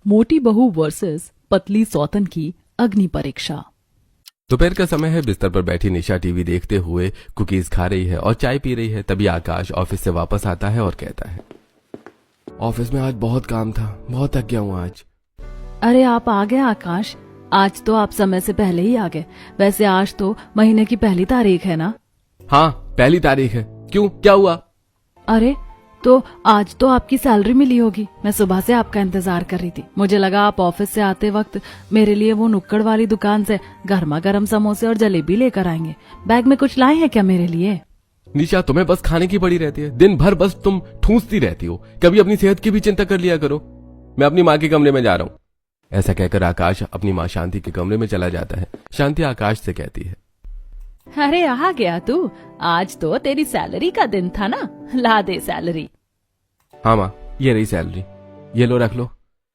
मोटी बहू वर्सेस पतली सौतन की अग्नि परीक्षा। दोपहर का समय है। बिस्तर पर बैठी निशा टीवी देखते हुए कुकीज खा रही है और चाय पी रही है। तभी आकाश ऑफिस से वापस आता है और कहता है, ऑफिस में आज बहुत काम था, बहुत थक गया हूँ आज। अरे आप आ गए आकाश, आज तो आप समय से पहले ही आ गए। वैसे आज तो महीने की पहली तारीख है ना? हाँ, पहली तारीख है। क्यों, क्या हुआ? अरे तो आज तो आपकी सैलरी मिली होगी। मैं सुबह से आपका इंतजार कर रही थी। मुझे लगा आप ऑफिस से आते वक्त मेरे लिए वो नुक्कड़ वाली दुकान से गर्मा गर्म समोसे और जलेबी लेकर आएंगे। बैग में कुछ लाए हैं क्या मेरे लिए? निशा, तुम्हें बस खाने की पड़ी रहती है। दिन भर बस तुम ठूंसती रहती हो। कभी अपनी सेहत की भी चिंता कर लिया करो। मैं अपनी माँ के कमरे में जा रहा हूँ। ऐसा कहकर आकाश अपनी माँ शांति के कमरे में चला जाता है। शांति आकाश से कहती है, अरे आ गया तू, आज तो तेरी सैलरी का दिन था ना, ला दे सैलरी। हाँ माँ, ये रही सैलरी, ये लो रख लो।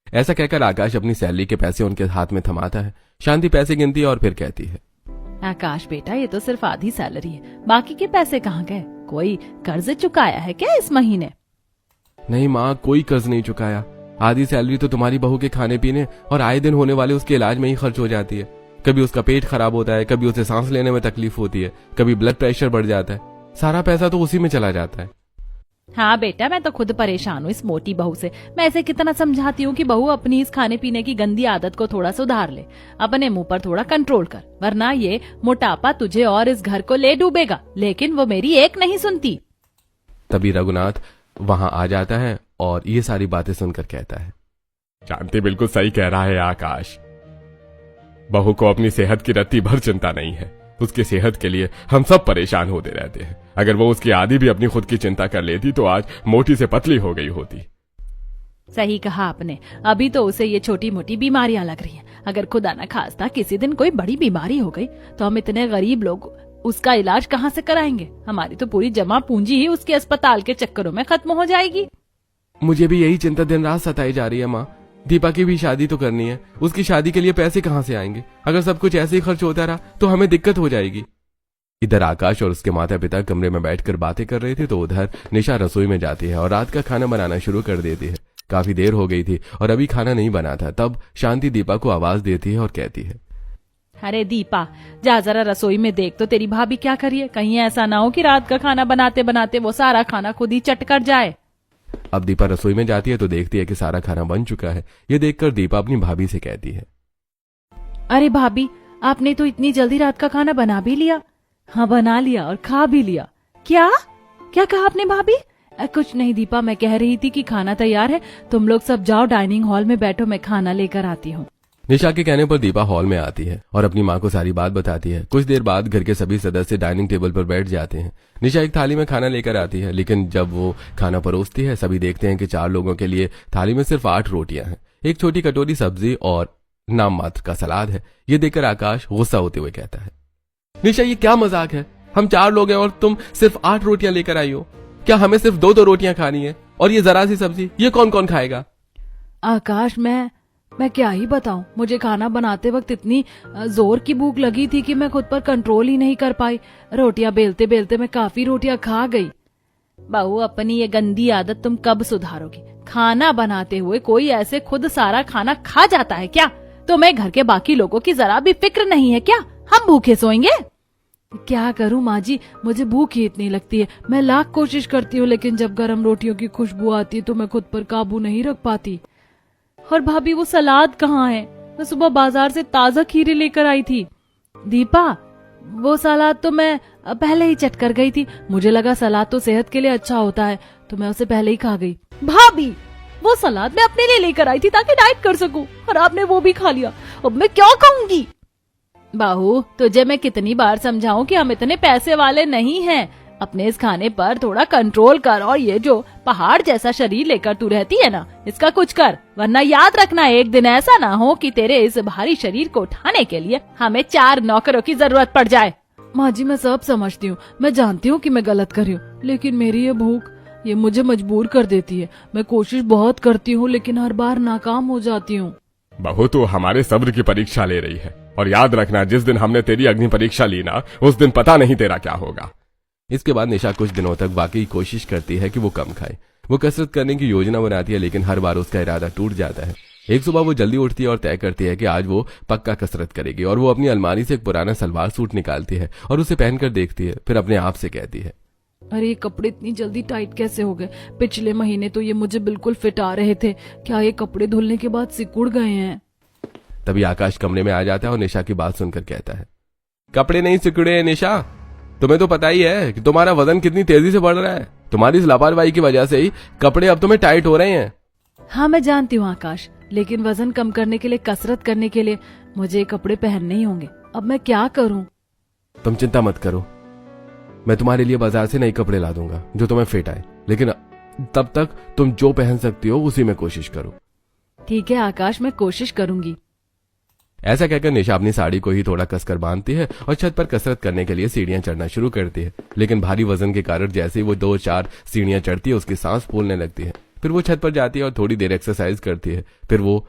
ऐसा कहकर आकाश अपनी सैलरी के पैसे उनके हाथ में थमाता है। शांति पैसे गिनती है और फिर कहती है, आकाश बेटा, ये तो सिर्फ आधी सैलरी है, बाकी के पैसे कहाँ गए? कोई कर्ज चुकाया है क्या इस महीने? नहीं माँ, कोई कर्ज नहीं चुकाया। आधी सैलरी तो तुम्हारी बहू के खाने पीने और आए दिन होने वाले उसके इलाज में ही खर्च हो जाती है। कभी उसका पेट खराब होता है, कभी उसे सांस लेने में तकलीफ होती है, कभी ब्लड प्रेशर बढ़ जाता है। सारा पैसा तो उसी में चला जाता है। हाँ बेटा, मैं तो खुद परेशान हूँ इस मोटी बहू से। मैं ऐसे कितना समझाती हूँ कि बहू अपनी इस खाने पीने की गंदी आदत को थोड़ा सुधार ले, अपने मुंह पर थोड़ा कंट्रोल कर, वरना ये मोटापा तुझे और इस घर को ले डूबेगा। लेकिन वो मेरी एक नहीं सुनती। तभी रघुनाथ वहां आ जाता है और ये सारी बातें सुनकर कहता है, शांति बिल्कुल सही कह रहा है आकाश। बहू को अपनी सेहत की रत्ती भर चिंता नहीं है। उसकी सेहत के लिए हम सब परेशान होते रहते हैं। अगर वो उसकी आधी भी अपनी खुद की चिंता कर लेती तो आज मोटी से पतली हो गई होती। सही कहा आपने। अभी तो उसे ये छोटी मोटी बीमारियां लग रही हैं। अगर खुदा न खास्ता किसी दिन कोई बड़ी बीमारी हो गई तो हम इतने गरीब लोग उसका इलाज कहाँ से कराएंगे? हमारी तो पूरी जमा पूंजी ही उसके अस्पताल के चक्करों में खत्म हो जाएगी। मुझे भी यही चिंता दिन रात सताई जा रही है माँ। दीपा की भी शादी तो करनी है। उसकी शादी के लिए पैसे कहाँ से आएंगे? अगर सब कुछ ऐसे ही खर्च होता रहा तो हमें दिक्कत हो जाएगी। इधर आकाश और उसके माता पिता कमरे में बैठकर बातें कर रहे थे तो उधर निशा रसोई में जाती है और रात का खाना बनाना शुरू कर देती है। काफी देर हो गई थी और अभी खाना नहीं बना था। तब शांति दीपा को आवाज देती है और कहती है, अरे दीपा, जा जरा रसोई में देख तो तेरी भाभी क्या करिए। कहीं ऐसा ना हो कि रात का खाना बनाते बनाते वो सारा खाना खुद ही चट कर जाए। अब दीपा रसोई में जाती है तो देखती है कि सारा खाना बन चुका है। ये देखकर दीपा अपनी भाभी से कहती है, अरे भाभी, आपने तो इतनी जल्दी रात का खाना बना भी लिया? हाँ, बना लिया और खा भी लिया। क्या क्या कहा आपने भाभी? कुछ नहीं दीपा, मैं कह रही थी कि खाना तैयार है, तुम लोग सब जाओ डाइनिंग हॉल में बैठो, मैं खाना लेकर आती हूँ। निशा के कहने पर दीपा हॉल में आती है और अपनी माँ को सारी बात बताती है। कुछ देर बाद घर के सभी सदस्य डाइनिंग टेबल पर बैठ जाते हैं। निशा एक थाली में खाना लेकर आती है, लेकिन जब वो खाना परोसती है सभी देखते हैं कि 4 लोगों के लिए थाली में सिर्फ 8 रोटियां हैं, एक छोटी कटोरी सब्जी और नाम मात्र का सलाद है। ये देखकर आकाश गुस्सा होते हुए कहता है, निशा ये क्या मजाक है? हम 4 लोग हैं और तुम सिर्फ 8 रोटियां लेकर आई हो। क्या हमें सिर्फ 2 रोटियां खानी है? और ये जरा सी सब्जी, ये कौन कौन खाएगा? आकाश, मैं क्या ही बताऊं। मुझे खाना बनाते वक्त इतनी जोर की भूख लगी थी कि मैं खुद पर कंट्रोल ही नहीं कर पाई। रोटियां बेलते बेलते मैं काफी रोटियां खा गई। बहू, अपनी ये गंदी आदत तुम कब सुधारोगी? खाना बनाते हुए कोई ऐसे खुद सारा खाना खा जाता है क्या? तुम्हें घर के बाकी लोगों की जरा भी फिक्र नहीं है क्या? हम भूखे सोएंगे? क्या करूं माँ जी, मुझे भूख ही इतनी लगती है। मैं लाख कोशिश करती हूँ, लेकिन जब गर्म रोटियों की खुशबू आती है तो मैं खुद पर काबू नहीं रख पाती। और भाभी, वो सलाद कहाँ है? मैं सुबह बाजार से ताजा खीरे लेकर आई थी। दीपा, वो सलाद तो मैं पहले ही चट कर गई थी। मुझे लगा सलाद तो सेहत के लिए अच्छा होता है, तो मैं उसे पहले ही खा गई। भाभी, वो सलाद मैं अपने लिए लेकर आई थी ताकि डाइट कर सकूं, और आपने वो भी खा लिया। अब मैं क्या खाऊंगी? बहू, तुझे मैं कितनी बार समझाऊं कि हम इतने पैसे वाले नहीं हैं। अपने इस खाने पर थोड़ा कंट्रोल कर, और ये जो पहाड़ जैसा शरीर लेकर तू रहती है ना, इसका कुछ कर, वरना याद रखना एक दिन ऐसा ना हो कि तेरे इस भारी शरीर को उठाने के लिए हमें 4 नौकरों की जरूरत पड़ जाए। माँ जी, मैं सब समझती हूँ, मैं जानती हूँ कि मैं गलत कर रही हूँ, लेकिन मेरी ये भूख ये मुझे मजबूर कर देती है। मैं कोशिश बहुत करती हूँ, लेकिन हर बार नाकाम हो जाती हूँ। बहू, तो हमारे सब्र की परीक्षा ले रही है, और याद रखना जिस दिन हमने तेरी अग्नि परीक्षा ली ना, उस दिन पता नहीं तेरा क्या होगा। इसके बाद निशा कुछ दिनों तक वाकई कोशिश करती है कि वो कम खाए। वो कसरत करने की योजना बनाती है, लेकिन हर बार उसका इरादा टूट जाता है। एक सुबह वो जल्दी उठती है और तय करती है कि आज वो पक्का कसरत करेगी और वो अपनी अलमारी से एक पुराना सलवार सूट निकालती है और उसे पहनकर देखती है। फिर अपने आप से कहती है, अरे ये कपड़े इतनी जल्दी टाइट कैसे हो गए? पिछले महीने तो ये मुझे बिल्कुल फिट आ रहे थे, क्या ये कपड़े धुलने के बाद सिकुड़ गए हैं? तभी आकाश कमरे में आ जाता है और निशा की बात सुनकर कहता है, कपड़े नहीं सिकुड़े हैं निशा, तुम्हें तो पता ही है कि तुम्हारा वजन कितनी तेजी से बढ़ रहा है। तुम्हारी इस लापरवाही की वजह से ही कपड़े अब तुम्हें टाइट हो रहे हैं। हाँ मैं जानती हूँ आकाश, लेकिन वजन कम करने के लिए, कसरत करने के लिए मुझे ये कपड़े पहनने ही होंगे। अब मैं क्या करूँ? तुम चिंता मत करो, मैं तुम्हारे लिए बाजार से नए कपड़े ला दूंगा जो तुम्हें फिट आए, लेकिन तब तक तुम जो पहन सकती हो उसी में कोशिश करो। ठीक है आकाश, मैं कोशिश करूंगी। ऐसा कहकर निशा अपनी साड़ी को ही थोड़ा कसकर बांधती है और छत पर कसरत करने के लिए सीढ़ियां चढ़ना शुरू करती है। लेकिन भारी वजन के कारण जैसे ही वो 2-4 सीढ़ियां चढ़ती है उसकी सांस फूलने लगती है। फिर वो छत पर जाती है और थोड़ी देर एक्सरसाइज करती है। फिर वो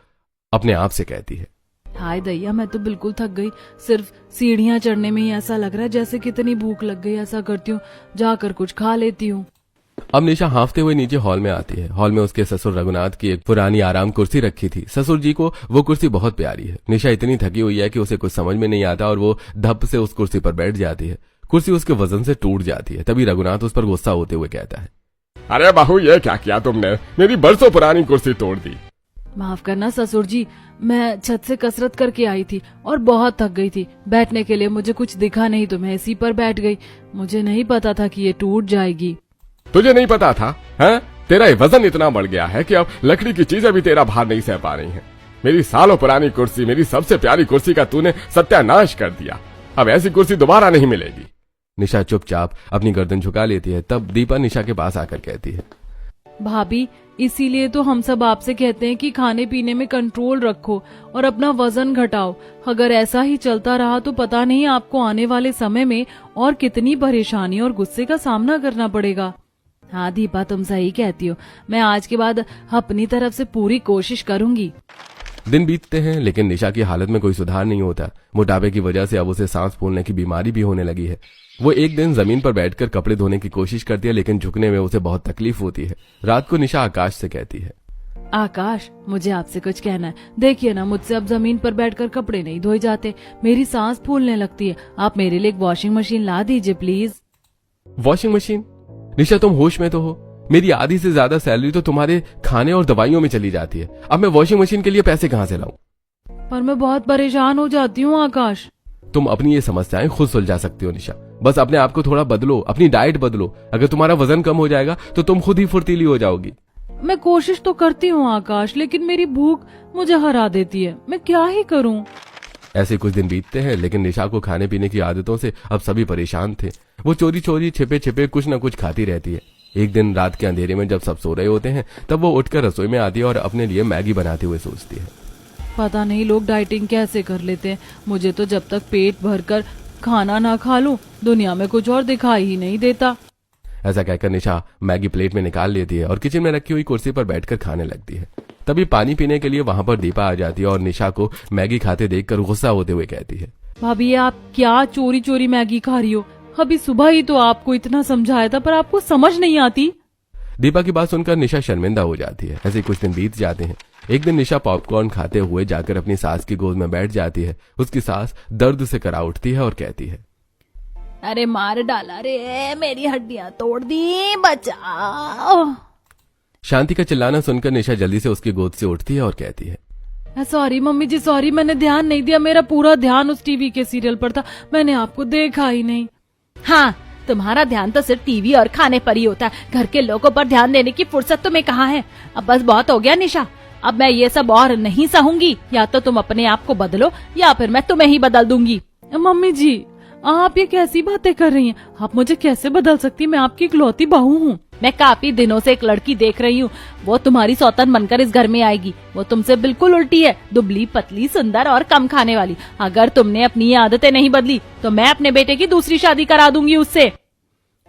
अपने आप से कहती है, हाय दैया, मैं तो बिल्कुल थक गई। सिर्फ सीढ़ियां चढ़ने में ही ऐसा लग रहा है जैसे कितनी भूख लग गई। ऐसा करती हूँ, जाकर कुछ खा लेती हूँ। अब निशा हांफते हुए नीचे हॉल में आती है। हॉल में उसके ससुर रघुनाथ की एक पुरानी आराम कुर्सी रखी थी। ससुर जी को वो कुर्सी बहुत प्यारी है। निशा इतनी थकी हुई है कि उसे कुछ समझ में नहीं आता और वो धप से उस कुर्सी पर बैठ जाती है। कुर्सी उसके वजन से टूट जाती है। तभी रघुनाथ उस पर गुस्सा होते हुए कहता है, अरे बहू, ये क्या किया तुमने? मेरी बरसों पुरानी कुर्सी तोड़ दी। माफ करना ससुर जी, मैं छत से कसरत करके आई थी और बहुत थक गई थी। बैठने के लिए मुझे कुछ दिखा नहीं तो मैं इसी पर बैठ गई। मुझे नहीं पता था कि ये टूट जाएगी। तुझे नहीं पता था? हैं? तेरा ये वजन इतना बढ़ गया है कि अब लकड़ी की चीजें भी तेरा भार नहीं सह पा रही हैं। मेरी सालों पुरानी कुर्सी, मेरी सबसे प्यारी कुर्सी का तूने सत्यानाश कर दिया। अब ऐसी कुर्सी दोबारा नहीं मिलेगी। निशा चुपचाप अपनी गर्दन झुका लेती है। तब दीपा निशा के पास आकर कहती है, भाभी, इसीलिए तो हम सब आपसे कहते हैं कि खाने पीने में कंट्रोल रखो और अपना वजन घटाओ। अगर ऐसा ही चलता रहा तो पता नहीं आपको आने वाले समय में और कितनी परेशानी और गुस्से का सामना करना पड़ेगा। हाँ दीपा, तुम सही कहती हो। मैं आज के बाद अपनी तरफ से पूरी कोशिश करूंगी। दिन बीतते हैं लेकिन निशा की हालत में कोई सुधार नहीं होता। मोटापे की वजह से अब उसे सांस फूलने की बीमारी भी होने लगी है। वो एक दिन जमीन पर बैठकर कपड़े धोने की कोशिश करती है लेकिन झुकने में उसे बहुत तकलीफ होती है। रात को निशा आकाश से कहती है, आकाश, मुझे आपसे कुछ कहना है। देखिए ना, मुझसे अब जमीन पर बैठकर कपड़े नहीं धोए जाते। मेरी सांस फूलने लगती है। आप मेरे लिए एक वॉशिंग मशीन ला दीजिए प्लीज। Washing machine? निशा, तुम होश में तो हो? मेरी आधी से ज्यादा सैलरी तो तुम्हारे खाने और दवाइयों में चली जाती है। अब मैं वॉशिंग मशीन के लिए पैसे कहाँ से लाऊं? पर मैं बहुत परेशान हो जाती हूँ आकाश। तुम अपनी ये समस्याएं खुद सुलझा सकती हो निशा। बस अपने आप को थोड़ा बदलो, अपनी डाइट बदलो। अगर तुम्हारा वजन कम हो जाएगा तो तुम खुद ही फुर्तीली हो जाओगी। मैं कोशिश तो करती हूँ आकाश, लेकिन मेरी भूख मुझे हरा देती है। मैं क्या ही करूँ? ऐसे कुछ दिन बीतते हैं लेकिन निशा को खाने पीने की आदतों से अब सभी परेशान थे। वो चोरी चोरी छिपे छिपे कुछ न कुछ खाती रहती है। एक दिन रात के अंधेरे में जब सब सो रहे होते हैं तब वो उठकर रसोई में आती है और अपने लिए मैगी बनाते हुए सोचती है, पता नहीं लोग डाइटिंग कैसे कर लेते हैं। मुझे तो जब तक पेट भरकर खाना ना खा लूं दुनिया में कुछ और दिखाई ही नहीं देता। ऐसा कहकर निशा मैगी प्लेट में निकाल लेती है और किचन में रखी हुई कुर्सी पर बैठकर खाने लगती है। तभी पानी पीने के लिए वहां पर दीपा आ जाती है और निशा को मैगी खाते देखकर गुस्सा होते हुए कहती है, भाभी, आप क्या चोरी चोरी मैगी खा रही हो? अभी सुबह ही तो आपको इतना समझाया था पर आपको समझ नहीं आती। दीपा की बात सुनकर निशा शर्मिंदा हो जाती है। ऐसे कुछ दिन बीत जाते हैं। एक दिन निशा पॉपकॉर्न खाते हुए जाकर अपनी सास की गोद में बैठ जाती है। उसकी सास दर्द से करा उठती है और कहती है, अरे मार डाला रे, मेरी हड्डियां तोड़ दी, बचाओ। शांति का चिल्लाना सुनकर निशा जल्दी से उसकी गोद से उठती है और कहती है, सॉरी मम्मी जी, सॉरी, मैंने ध्यान नहीं दिया। मेरा पूरा ध्यान उस टीवी के सीरियल पर था, मैंने आपको देखा ही नहीं। हाँ, तुम्हारा ध्यान तो सिर्फ टीवी और खाने पर ही होता है। घर के लोगों पर ध्यान देने की फुर्सत तुम्हें कहाँ है? अब बस बहुत हो गया निशा, अब मैं ये सब और नहीं सहूंगी। या तो तुम अपने आप को बदलो या फिर मैं तुम्हें ही बदल दूंगी। मम्मी जी, आप ये कैसी बातें कर रही हैं? आप मुझे कैसे बदल सकती? मैं आपकी इकलौती बहू हूँ। मैं काफी दिनों से एक लड़की देख रही हूँ, वो तुम्हारी सौतन बनकर इस घर में आएगी। वो तुमसे बिल्कुल उल्टी है, दुबली पतली सुंदर और कम खाने वाली। अगर तुमने अपनी ये आदतें नहीं बदली तो मैं अपने बेटे की दूसरी शादी करा दूंगी उससे।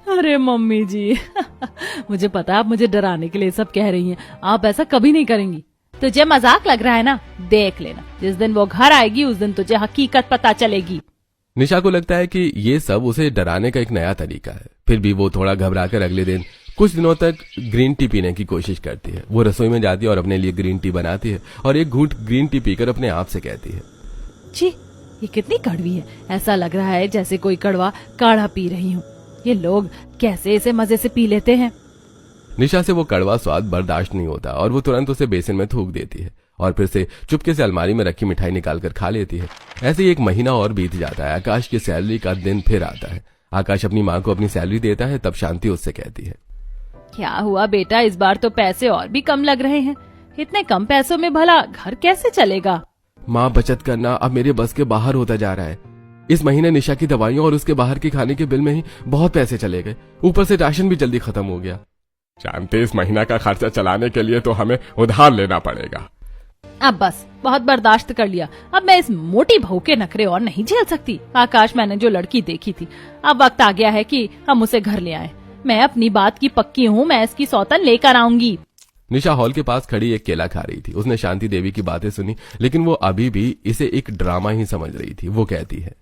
अरे मम्मी जी मुझे पता है आप मुझे डराने के लिए सब कह रही हैं। आप ऐसा कभी नहीं करेंगी। तुझे मजाक लग रहा है ना? देख लेना, जिस दिन वो घर आएगी उस दिन तुझे हकीकत पता चलेगी। निशा को लगता है कि ये सब उसे डराने का एक नया तरीका है। फिर भी वो थोड़ा घबराकर अगले दिन कुछ दिनों तक ग्रीन टी पीने की कोशिश करती है। वो रसोई में जाती है और अपने लिए ग्रीन टी बनाती है और एक घूंट ग्रीन टी पीकर अपने आप से कहती है, छी, ये कितनी कड़वी है। ऐसा लग रहा है जैसे कोई कड़वा काढ़ा पी रही हूँ। ये लोग कैसे इसे मजे से पी लेते हैं। निशा से वो कड़वा स्वाद बर्दाश्त नहीं होता और वो तुरंत उसे बेसिन में थूक देती है और फिर से चुपके से अलमारी में रखी मिठाई निकालकर खा लेती है। ऐसे ही एक महीना और बीत जाता है। आकाश की सैलरी का दिन फिर आता है। आकाश अपनी माँ को अपनी सैलरी देता है। तब शांति उससे कहती है, क्या हुआ बेटा, इस बार तो पैसे और भी कम लग रहे हैं। इतने कम पैसों में भला घर कैसे चलेगा? माँ, बचत करना अब मेरे बस के बाहर होता जा रहा है। इस महीने निशा की दवाइयों और उसके बाहर के खाने के बिल में ही बहुत पैसे चले गए। ऊपर से राशन भी जल्दी खत्म हो गया। शांति, इस महीना का खर्चा चलाने के लिए तो हमें उधार लेना पड़ेगा। अब बस, बहुत बर्दाश्त कर लिया। अब मैं इस मोटी बहू के नखरे और नहीं झेल सकती। आकाश, मैंने जो लड़की देखी थी, अब वक्त आ गया है कि हम उसे घर ले आए। मैं अपनी बात की पक्की हूँ, मैं इसकी सौतन लेकर आऊंगी। निशा हॉल के पास खड़ी एक केला खा रही थी। उसने शांति देवी की बातें सुनी, लेकिन वो अभी भी इसे एक ड्रामा ही समझ रही थी। वो कहती है,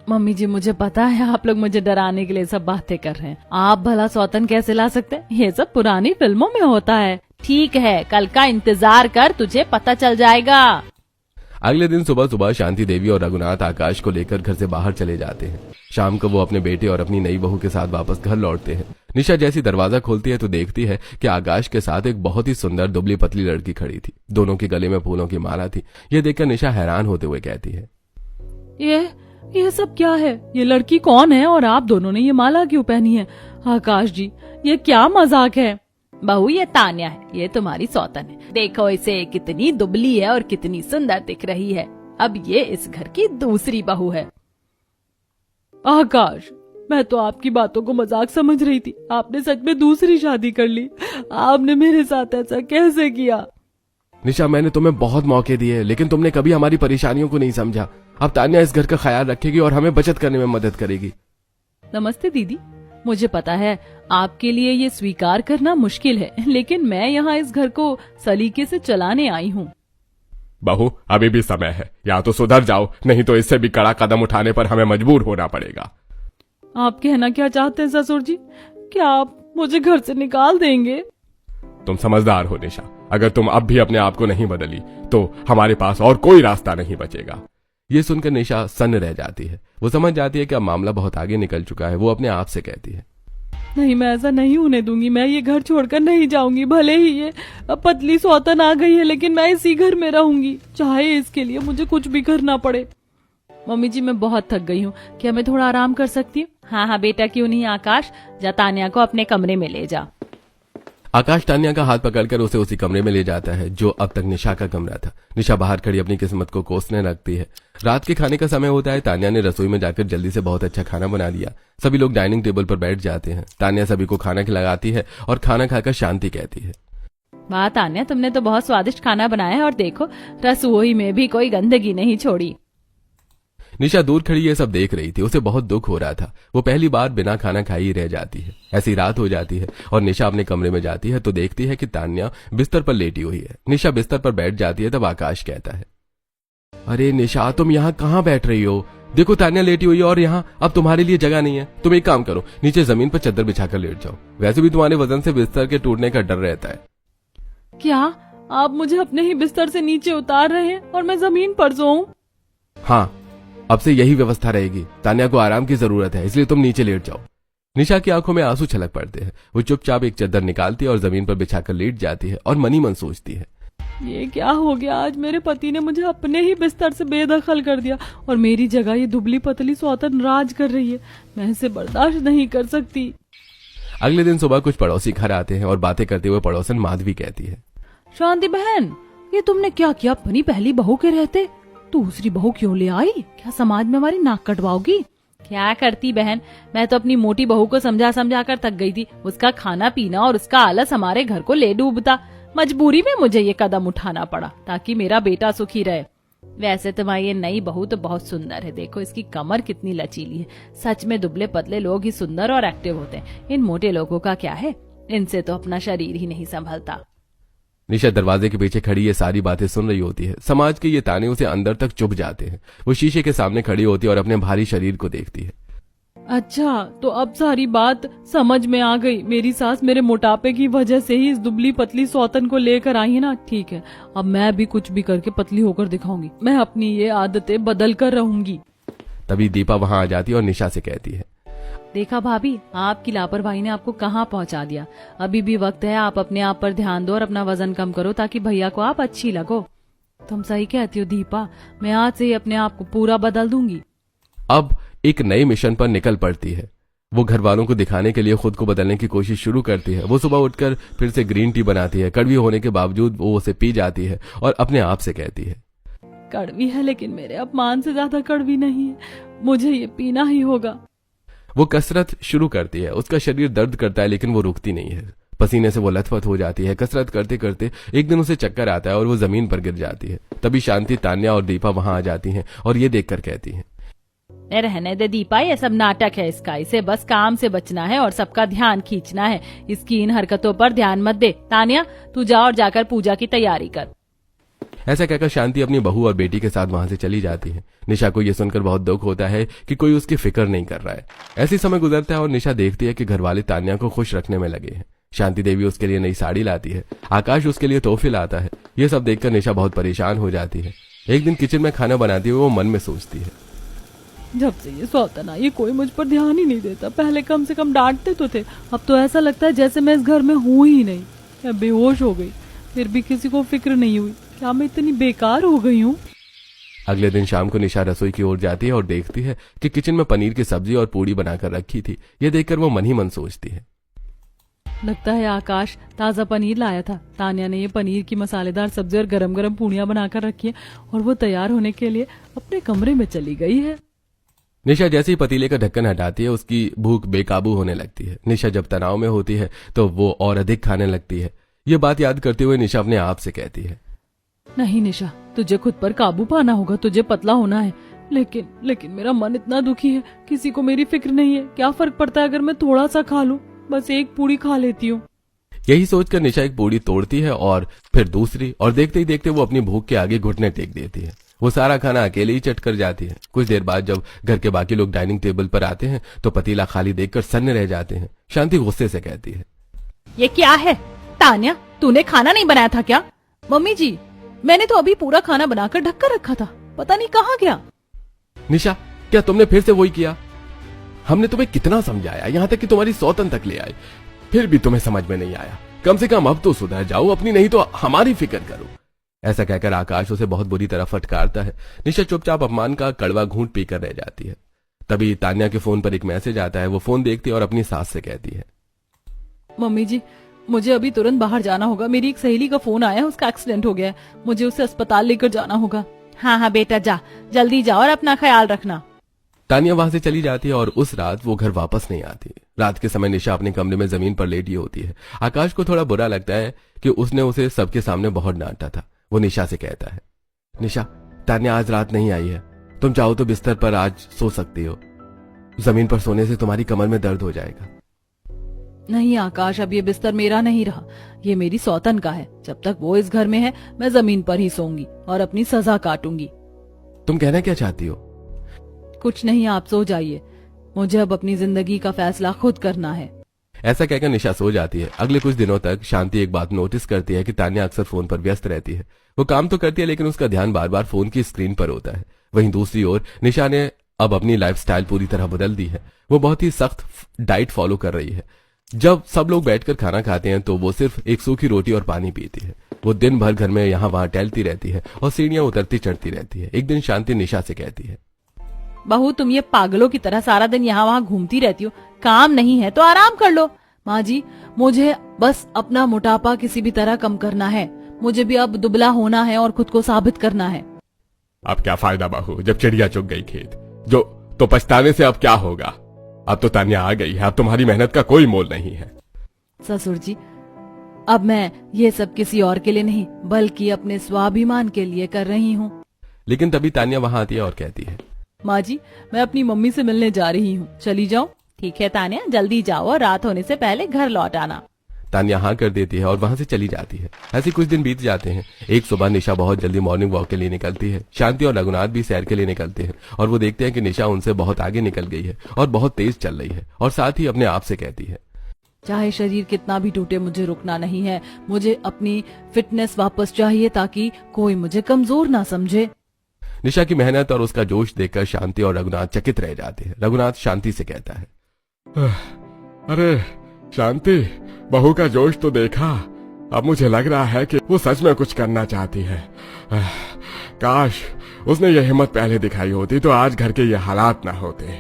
मम्मी जी, मुझे पता है आप लोग मुझे डराने के लिए सब बातें कर रहे हैं। आप भला सौतन कैसे ला सकते हैं? ये सब पुरानी फिल्मों में होता है। ठीक है, कल का इंतजार कर, तुझे पता चल जाएगा। अगले दिन सुबह सुबह शांति देवी और रघुनाथ आकाश को लेकर घर से बाहर चले जाते हैं। शाम को वो अपने बेटे और अपनी नई बहू के साथ वापस घर लौटते हैं। निशा जैसी दरवाजा खोलती है तो देखती है कि आकाश के साथ एक बहुत ही सुंदर दुबली पतली लड़की खड़ी थी। दोनों के गले में फूलों की माला थी। यह देखकर निशा हैरान होते हुए कहती है, ये सब क्या है? ये लड़की कौन है और आप दोनों ने ये माला क्यों पहनी है? आकाश जी, ये क्या मजाक है? बहू, ये तान्या है, ये तुम्हारी सौतन है। देखो इसे, कितनी दुबली है और कितनी सुंदर दिख रही है। अब ये इस घर की दूसरी बहू है। आकाश, मैं तो आपकी बातों को मजाक समझ रही थी। आपने सच में दूसरी शादी कर ली। आपने मेरे साथ ऐसा कैसे किया? निशा, मैंने तुम्हें बहुत मौके दिए, लेकिन तुमने कभी हमारी परेशानियों को नहीं समझा। अब तान्या इस घर का ख्याल रखेगी और हमें बचत करने में मदद करेगी। नमस्ते दीदी, मुझे पता है आपके लिए ये स्वीकार करना मुश्किल है, लेकिन मैं यहाँ इस घर को सलीके से चलाने आई हूँ। बहू, अभी भी समय है। या तो सुधर जाओ, नहीं तो इससे भी कड़ा कदम उठाने पर हमें मजबूर होना पड़ेगा। आप कहना क्या चाहते हैं ससुर जी? क्या आप मुझे घर से निकाल देंगे? तुम समझदार हो निशा। अगर तुम अब भी अपने आप को नहीं बदली तो हमारे पास और कोई रास्ता नहीं बचेगा। ये सुनकर निशा सन्न रह जाती है। वो समझ जाती है कि अब मामला बहुत आगे निकल चुका है। वो अपने आप से कहती है, नहीं, मैं ऐसा नहीं होने दूंगी। मैं ये घर छोड़कर नहीं जाऊंगी। भले ही ये पतली सौतन आ गई है, लेकिन मैं इसी घर में रहूंगी, चाहे इसके लिए मुझे कुछ भी करना पड़े। मम्मी जी, मैं बहुत थक गई हूँ। क्या मैं थोड़ा आराम कर सकती हूँ? हाँ हाँ बेटा, क्यों नहीं। आकाश, जा तान्या को अपने कमरे में ले जा। आकाश तान्या का हाथ पकड़कर उसे उसी कमरे में ले जाता है जो अब तक निशा का कमरा था। निशा बाहर खड़ी अपनी किस्मत को कोसने लगती है। रात के खाने का समय होता है। तान्या ने रसोई में जाकर जल्दी से बहुत अच्छा खाना बना लिया। सभी लोग डाइनिंग टेबल पर बैठ जाते हैं। तान्या सभी को खाना खिलाती है और खाना खाकर शांति कहती है, वाह तान्या, तुमने तो बहुत स्वादिष्ट खाना बनाया है और देखो, रसोई में भी कोई गंदगी नहीं छोड़ी। निशा दूर खड़ी ये सब देख रही थी। उसे बहुत दुख हो रहा था। वो पहली बार बिना खाना खाई ही रह जाती है। ऐसी रात हो जाती है और निशा अपने कमरे में जाती है तो देखती है कि तान्या बिस्तर पर लेटी हुई है। निशा बिस्तर पर बैठ जाती है। तब आकाश कहता है, अरे निशा, तुम यहाँ कहाँ बैठ रही हो? देखो, तान्या लेटी हुई है और यहाँ अब तुम्हारे लिए जगह नहीं है। तुम एक काम करो, नीचे जमीन पर चादर बिछाकर लेट जाओ। वैसे भी तुम्हारे वजन से बिस्तर के टूटने का डर रहता है। क्या आप मुझे अपने ही बिस्तर से नीचे उतार रहे हैं और मैं जमीन पर सोऊं? हाँ, अब से यही व्यवस्था रहेगी। तान्या को आराम की जरूरत है, इसलिए तुम नीचे लेट जाओ। निशा की आंखों में आंसू छलक पड़ते हैं। वो चुपचाप एक चादर निकालती है और जमीन पर बिछाकर लेट जाती है और मनी मन सोचती है, ये क्या हो गया? आज मेरे पति ने मुझे अपने ही बिस्तर से बेदखल कर दिया और मेरी जगह ये दुबली पतली सौतन राज कर रही है। मैं इसे बर्दाश्त नहीं कर सकती। अगले दिन सुबह कुछ पड़ोसी घर आते हैं और बातें करते हुए पड़ोसन माधवी कहती है, शांति बहन, ये तुमने क्या किया? अपनी पहली बहू के रहते दूसरी बहू क्यों ले आई? क्या समाज में हमारी नाक कटवाओगी? क्या करती बहन, मैं तो अपनी मोटी बहू को समझा समझा कर थक गई थी। उसका खाना पीना और उसका आलस हमारे घर को ले डूबता। मजबूरी में मुझे ये कदम उठाना पड़ा ताकि मेरा बेटा सुखी रहे। वैसे तुम्हारी ये नई बहू तो बहुत सुंदर है। देखो, इसकी कमर कितनी लचीली है। सच में दुबले पतले लोग ही सुंदर और एक्टिव होते हैं। इन मोटे लोगों का क्या है? इनसे तो अपना शरीर ही नहीं संभलता। निशा दरवाजे के पीछे खड़ी ये सारी बातें सुन रही होती है। समाज के ये ताने उसे अंदर तक चुभ जाते हैं। वो शीशे के सामने खड़ी होती है और अपने भारी शरीर को देखती है। अच्छा, तो अब सारी बात समझ में आ गई। मेरी सास मेरे मोटापे की वजह से ही इस दुबली पतली सौतन को लेकर आई है ना। ठीक है, अब मैं भी कुछ भी करके पतली होकर दिखाऊंगी। मैं अपनी ये आदतें बदल कर रहूंगी। तभी दीपा वहां आ जाती है और निशा से कहती है, देखा भाभी, आपकी लापरवाही ने आपको कहाँ पहुँचा दिया। अभी भी वक्त है, आप अपने आप पर ध्यान दो और अपना वजन कम करो ताकि भैया को आप अच्छी लगो। तुम सही कहती हो दीपा, मैं आज से ही अपने आप को पूरा बदल दूंगी। अब एक नए मिशन पर निकल पड़ती है। वो घर वालों को दिखाने के लिए खुद को बदलने की कोशिश शुरू करती है। वो सुबह उठकर फिर से ग्रीन टी बनाती है। कड़वी होने के बावजूद वो उसे पी जाती है और अपने आप से कहती है, कड़वी है लेकिन मेरे अपमान से ज्यादा कड़वी नहीं है, मुझे ये पीना ही होगा। वो कसरत शुरू करती है। उसका शरीर दर्द करता है लेकिन वो रुकती नहीं है। पसीने से वो लथपथ हो जाती है। कसरत करते करते एक दिन उसे चक्कर आता है और वो जमीन पर गिर जाती है। तभी शांति, तान्या और दीपा वहां आ जाती हैं और ये देखकर कहती हैं, रहने दे दीपा, ये सब नाटक है इसका। इसे बस काम से बचना है और सबका ध्यान खींचना है। इसकी इन हरकतों पर ध्यान मत दे। तान्या, तू जा और जाकर पूजा की तैयारी कर। ऐसा कहकर शांति अपनी बहू और बेटी के साथ वहां से चली जाती है। निशा को यह सुनकर बहुत दुख होता है कि कोई उसकी फिक्र नहीं कर रहा है। ऐसी समय गुजरता है और निशा देखती है कि घरवाले तान्या को खुश रखने में लगे हैं। शांति देवी उसके लिए नई साड़ी लाती है। आकाश उसके लिए तोहफे लाता है। ये सब देखकर निशा बहुत परेशान हो जाती है। एक दिन किचन में खाना बनाती हुए वो मन में सोचती है, जब से ये सौतन आई, कोई मुझ पर ध्यान ही नहीं देता। पहले कम से कम डांटते तो थे, अब तो ऐसा लगता है जैसे मैं इस घर में हूं ही नहीं। मैं बेहोश हो गई, फिर भी किसी को फिक्र नहीं हुई। क्या मैं इतनी बेकार हो गई हूँ। अगले दिन शाम को निशा रसोई की ओर जाती है और देखती है कि किचन में पनीर की सब्जी और पूड़ी बनाकर रखी थी। ये देखकर वो मन ही मन सोचती है, लगता है आकाश ताजा पनीर लाया था। तान्या ने ये पनीर की मसालेदार सब्जी और गरम गरम पूड़ियां बनाकर रखी है और वो तैयार होने के लिए अपने कमरे में चली गई है। निशा जैसे ही पतीले का ढक्कन हटाती है उसकी भूख बेकाबू होने लगती है। निशा जब तनाव में होती है तो वो और अधिक खाने लगती है। ये बात याद करते हुए निशा अपने आप से कहती है, नहीं निशा, तुझे खुद पर काबू पाना होगा, तुझे पतला होना है। लेकिन मेरा मन इतना दुखी है, किसी को मेरी फिक्र नहीं है। क्या फर्क पड़ता है अगर मैं थोड़ा सा खा लूं, बस एक पूड़ी खा लेती हूँ। यही सोचकर निशा एक पूड़ी तोड़ती है और फिर दूसरी, और देखते ही देखते वो अपनी भूख के आगे घुटने टेक देती है। वो सारा खाना अकेले ही चट कर जाती है। कुछ देर बाद जब घर के बाकी लोग डाइनिंग टेबल पर आते हैं तो पतीला खाली देखकर सन्न रह जाते हैं। शांति गुस्से से कहती है, ये क्या है तान्या, तूने खाना नहीं बनाया था क्या? मम्मी जी, मैंने तो अभी पूरा खाना बनाकर ढक कर रखा था, पता नहीं कहाँ गया। निशा, क्या तुमने फिर से वही किया? हमने तुम्हें कितना समझाया, यहाँ तक कि तुम्हारी सौतन तक ले आए, फिर भी तुम्हें समझ में नहीं आया। कम से कम अब तो सुधर जाओ, अपनी नहीं तो हमारी फिक्र करो। ऐसा कहकर आकाश उसे बहुत बुरी तरह फटकारता है। निशा चुपचाप अपमान का कड़वा घूंट पीकर रह जाती है। तभी तान्या के फोन पर एक मैसेज आता है। वो फोन देखती है और अपनी सास से कहती है, मम्मी जी, मुझे अभी तुरंत बाहर जाना होगा। मेरी एक सहेली का फोन आया है, उसका एक्सीडेंट हो गया है, मुझे उसे अस्पताल लेकर जाना होगा। हाँ बेटा, जा जल्दी जा और अपना ख्याल रखना। तान्या वहां से चली जाती है और उस रात वो घर वापस नहीं आती। रात के समय निशा अपने कमरे में जमीन पर लेटी होती है। आकाश को थोड़ा बुरा लगता है कि उसने उसे सबके सामने बहुत डांटा था। वो निशा से कहता है, निशा, तान्या आज रात नहीं आई है, तुम चाहो तो बिस्तर पर आज सो सकती हो। जमीन पर सोने से तुम्हारी कमर में दर्द हो जाएगा। नहीं आकाश, अब ये बिस्तर मेरा नहीं रहा, ये मेरी सौतन का है। जब तक वो इस घर में है मैं जमीन पर ही सोऊंगी और अपनी सजा काटूंगी। तुम कहना क्या चाहती हो? कुछ नहीं, आप सो जाइए, मुझे अब अपनी जिंदगी का फैसला खुद करना है। ऐसा कहकर निशा सो जाती है। अगले कुछ दिनों तक शांति एक बात नोटिस करती है कि तान्या अक्सर फोन पर व्यस्त रहती है। वो काम तो करती है लेकिन उसका ध्यान बार बार फोन की स्क्रीन पर होता है। वहीं दूसरी ओर निशा ने अब अपनी लाइफस्टाइल पूरी तरह बदल दी है। वो बहुत ही सख्त डाइट फॉलो कर रही है। जब सब लोग बैठकर खाना खाते हैं तो वो सिर्फ एक सूखी रोटी और पानी पीती है। वो दिन भर घर में यहाँ वहां टहलती रहती है और सीढ़ियां उतरती चढ़ती रहती है। एक दिन शांति निशा से कहती है, बहू, तुम ये पागलों की तरह सारा दिन यहाँ वहाँ घूमती रहती हो, काम नहीं है तो आराम कर लो। माँ जी, मुझे बस अपना मोटापा किसी भी तरह कम करना है। मुझे भी अब दुबला होना है और खुद को साबित करना है। अब क्या फायदा बहू, जब चिड़िया चुग गई खेत, जो तो पछताने से अब क्या होगा। अब तो तान्या आ गई है, अब तुम्हारी मेहनत का कोई मोल नहीं है। ससुर जी, अब मैं ये सब किसी और के लिए नहीं बल्कि अपने स्वाभिमान के लिए कर रही हूँ। लेकिन तभी तान्या वहां आती है और कहती है, माँ जी, मैं अपनी मम्मी से मिलने जा रही हूँ, चली जाऊँ? ठीक है तान्या, जल्दी जाओ और रात होने से पहले घर लौट आना। तान्या हाँ कर देती है और वहां से चली जाती है। ऐसे कुछ दिन बीत जाते हैं। एक सुबह निशा बहुत जल्दी मॉर्निंग वॉक के लिए निकलती है। शांति और रघुनाथ भी सैर के लिए निकलते हैं और वो देखते हैं कि निशा उनसे बहुत आगे निकल गई है और बहुत तेज चल रही है और साथ ही अपने आप से कहती है, चाहे शरीर कितना भी टूटे मुझे रुकना नहीं है। मुझे अपनी फिटनेस वापस चाहिए ताकि कोई मुझे कमजोर ना समझे। निशा की मेहनत और उसका जोश देखकर शांति और रघुनाथ चकित रह जाते हैं। रघुनाथ शांति से कहता है, अरे शांति, बहू का जोश तो देखा। अब मुझे लग रहा है कि वो सच में कुछ करना चाहती है। काश उसने ये हिम्मत पहले दिखाई होती तो आज घर के ये हालात ना होते।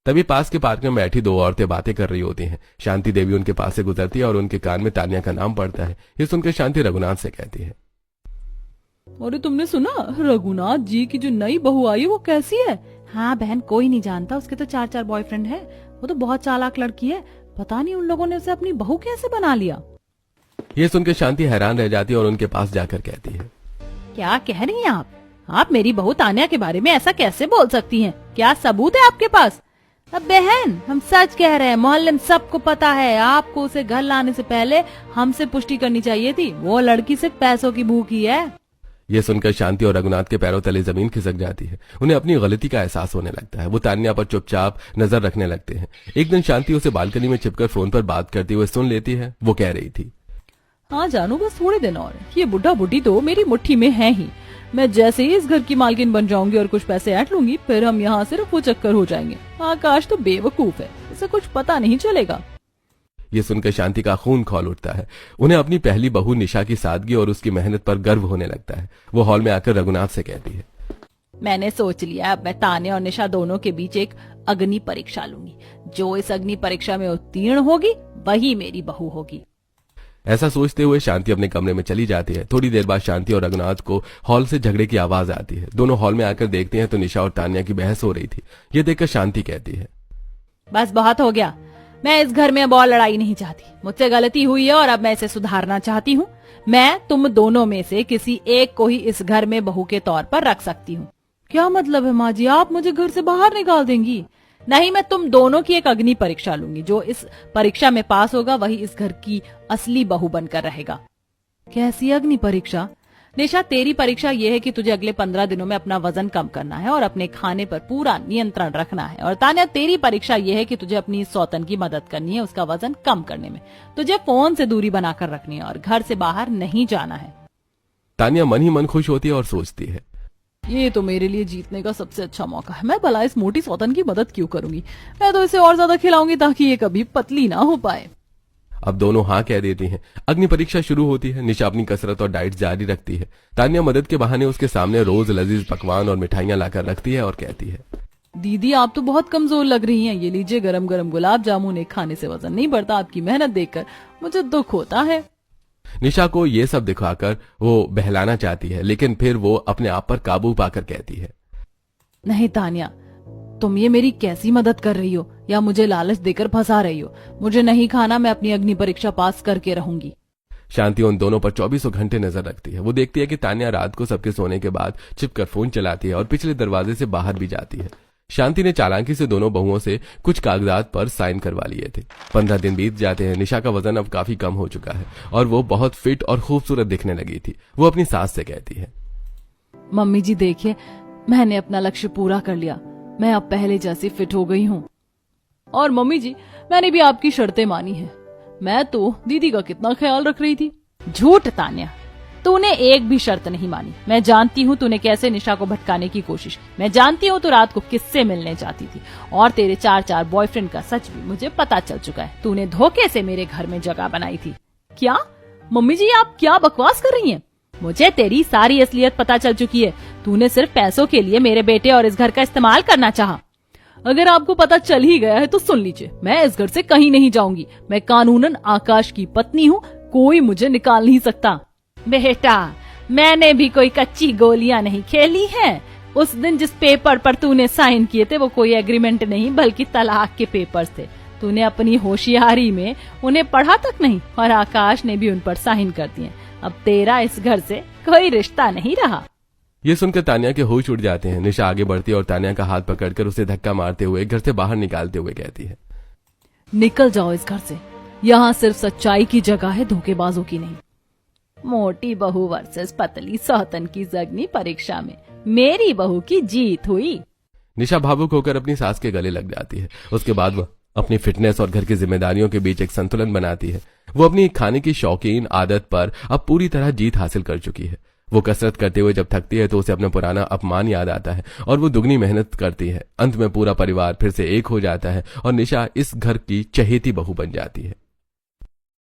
तभी पास के पार्क में बैठी दो औरतें बातें कर रही होती हैं। शांति देवी उनके पास से गुजरती है और उनके कान में तान्या का नाम पड़ता है। ये सुनकर शांति रघुनाथ से कहती है, अरे तुमने सुना, रघुनाथ जी की जो नई बहू आई वो कैसी है? हाँ बहन, कोई नहीं जानता, उसके तो 4 बॉयफ्रेंड है। वो तो बहुत चालाक लड़की है, पता नहीं उन लोगों ने उसे अपनी बहू कैसे बना लिया। ये सुनकर शांति हैरान रह जाती है और उनके पास जाकर कहती है, क्या कह रही हैं आप मेरी बहू तान्या के बारे में ऐसा कैसे बोल सकती हैं? क्या सबूत है आपके पास? अब बहन, हम सच कह रहे हैं, मोहल्ले में सबको पता है। आपको उसे घर लाने से पहले हमसे पुष्टि करनी चाहिए थी। वो लड़की सिर्फ पैसों की भूखी है। ये सुनकर शांति और रघुनाथ के पैरों तले जमीन खिसक जाती है। उन्हें अपनी गलती का एहसास होने लगता है। वो तान्या पर चुपचाप नजर रखने लगते हैं। एक दिन शांति उसे बालकनी में छिपकर फोन पर बात करते हुए सुन लेती है। वो कह रही थी, हाँ जानू, बस थोड़े दिन और, ये बुढ़ा बुढ़ी तो मेरी मुट्ठी में है ही। मैं जैसे ही इस घर की मालकिन बन जाऊंगी और कुछ पैसे ऐंठ लूंगी, फिर हम यहाँ से रफू चक्कर हो जाएंगे। आकाश तो बेवकूफ है, इसे कुछ पता नहीं चलेगा। ये सुनकर शांति का खून खौल उठता है। उन्हें अपनी पहली बहू निशा की सादगी और उसकी मेहनत पर गर्व होने लगता है। वो हॉल में आकर रघुनाथ से कहती है, मैंने सोच लिया, अब मैं तान्या और निशा दोनों के बीच एक अग्नि परीक्षा लूंगी। जो इस अग्नि परीक्षा में उत्तीर्ण होगी वही मेरी बहू होगी। ऐसा सोचते हुए शांति अपने कमरे में चली जाती है। थोड़ी देर बाद शांति और रघुनाथ को हॉल से झगड़े की आवाज आती है। दोनों हॉल में आकर देखते हैं तो निशा और तान्या की बहस हो रही थी। ये देखकर शांति कहती है, बस बहुत हो गया, मैं इस घर में अब और लड़ाई नहीं चाहती। मुझसे गलती हुई है और अब मैं इसे सुधारना चाहती हूँ। मैं तुम दोनों में से किसी एक को ही इस घर में बहू के तौर पर रख सकती हूँ। क्या मतलब है माँ जी, आप मुझे घर से बाहर निकाल देंगी? नहीं, मैं तुम दोनों की एक अग्नि परीक्षा लूंगी। जो इस परीक्षा में पास होगा वही इस घर की असली बहू बनकर रहेगा। कैसी अग्नि परीक्षा? निशा, तेरी परीक्षा ये है कि तुझे अगले 15 दिनों में अपना वजन कम करना है और अपने खाने पर पूरा नियंत्रण रखना है। और तान्या, तेरी परीक्षा ये है कि तुझे अपनी सौतन की मदद करनी है उसका वजन कम करने में। तुझे फोन से दूरी बनाकर रखनी है और घर से बाहर नहीं जाना है। तान्या मन ही मन खुश होती है और सोचती है, ये तो मेरे लिए जीतने का सबसे अच्छा मौका है। मैं भला इस मोटी सौतन की मदद क्यों करूंगी? मैं तो इसे और ज्यादा खिलाऊंगी ताकि ये कभी पतली ना हो पाए। अब दोनों हाँ कह देती हैं। अग्नि परीक्षा शुरू होती है। निशा अपनी कसरत और डाइट जारी रखती है। तान्या मदद के बहाने उसके सामने रोज लजीज पकवान और मिठाइयां लाकर रखती है और कहती है, दीदी आप तो बहुत कमजोर लग रही हैं। ये लीजिए गरम गरम गुलाब जामुन, एक खाने से वजन नहीं बढ़ता। आपकी मेहनत देखकर मुझे दुख होता है। निशा को ये सब दिखाकर वो बहलाना चाहती है, लेकिन फिर वो अपने आप पर काबू पाकर कहती है, नहीं तान्या, तुम ये मेरी कैसी मदद कर रही हो या मुझे लालच देकर फंसा रही हो? मुझे नहीं खाना, मैं अपनी अग्नि परीक्षा पास करके रहूंगी। शांति उन दोनों पर 24 घंटे नजर रखती है। वो देखती है कि तान्या रात को सबके सोने के बाद छिपकर फोन चलाती है और पिछले दरवाजे से बाहर भी जाती है। शांति ने चालाकी से दोनों बहुओं से कुछ कागजात पर साइन करवा लिए थे। 15 दिन बीत जाते हैं। निशा का वजन अब काफी कम हो चुका है और वो बहुत फिट और खूबसूरत दिखने लगी थी। वो अपनी सास से कहती है, मम्मी जी देखिए, मैंने अपना लक्ष्य पूरा कर लिया। मैं अब पहले जैसी फिट हो गई हूँ। और मम्मी जी, मैंने भी आपकी शर्तें मानी है। मैं तो दीदी का कितना ख्याल रख रही थी। झूठ तान्या, तूने एक भी शर्त नहीं मानी। मैं जानती हूँ तूने कैसे निशा को भटकाने की कोशिश की। मैं जानती हूँ तू रात को किससे मिलने जाती थी और तेरे 4 बॉयफ्रेंड का सच भी मुझे पता चल चुका है। तूने धोखे से मेरे घर में जगह बनाई थी। क्या मम्मी जी, आप क्या बकवास कर रही हैं? मुझे तेरी सारी असलियत पता चल चुकी है। तूने सिर्फ पैसों के लिए मेरे बेटे और इस घर का इस्तेमाल करना चाहा। अगर आपको पता चल ही गया है तो सुन लीजिए, मैं इस घर से कहीं नहीं जाऊंगी। मैं कानूनन आकाश की पत्नी हूँ, कोई मुझे निकाल नहीं सकता। बेटा, मैंने भी कोई कच्ची गोलियां नहीं खेली हैं। उस दिन जिस पेपर पर तूने साइन किए थे वो कोई एग्रीमेंट नहीं बल्कि तलाक के पेपर्स थे। तूने अपनी होशियारी में उन्हें पढ़ा तक नहीं और आकाश ने भी उन पर साइन कर दिए। अब तेरा इस घर से कोई रिश्ता नहीं रहा। ये सुनकर तान्या के होश उड़ जाते हैं। निशा आगे बढ़ती है और तान्या का हाथ पकड़कर उसे धक्का मारते हुए घर से बाहर निकालते हुए कहती है, निकल जाओ इस घर से। यहाँ सिर्फ सच्चाई की जगह है, धोखेबाजों की नहीं। मोटी बहू वर्सेस पतली सौतन की जगनी परीक्षा में मेरी बहू की जीत हुई। निशा भावुक होकर अपनी सास के गले लग जाती है। उसके बाद वह अपनी फिटनेस और घर की जिम्मेदारियों के बीच एक संतुलन बनाती है। वो अपनी खाने की शौकीन आदत पर अब पूरी तरह जीत हासिल कर चुकी है। वो कसरत करते हुए जब थकती है तो उसे अपना पुराना अपमान याद आता है और वो दुगनी मेहनत करती है। अंत में पूरा परिवार फिर से एक हो जाता है और निशा इस घर की चहेती बहू बन जाती है।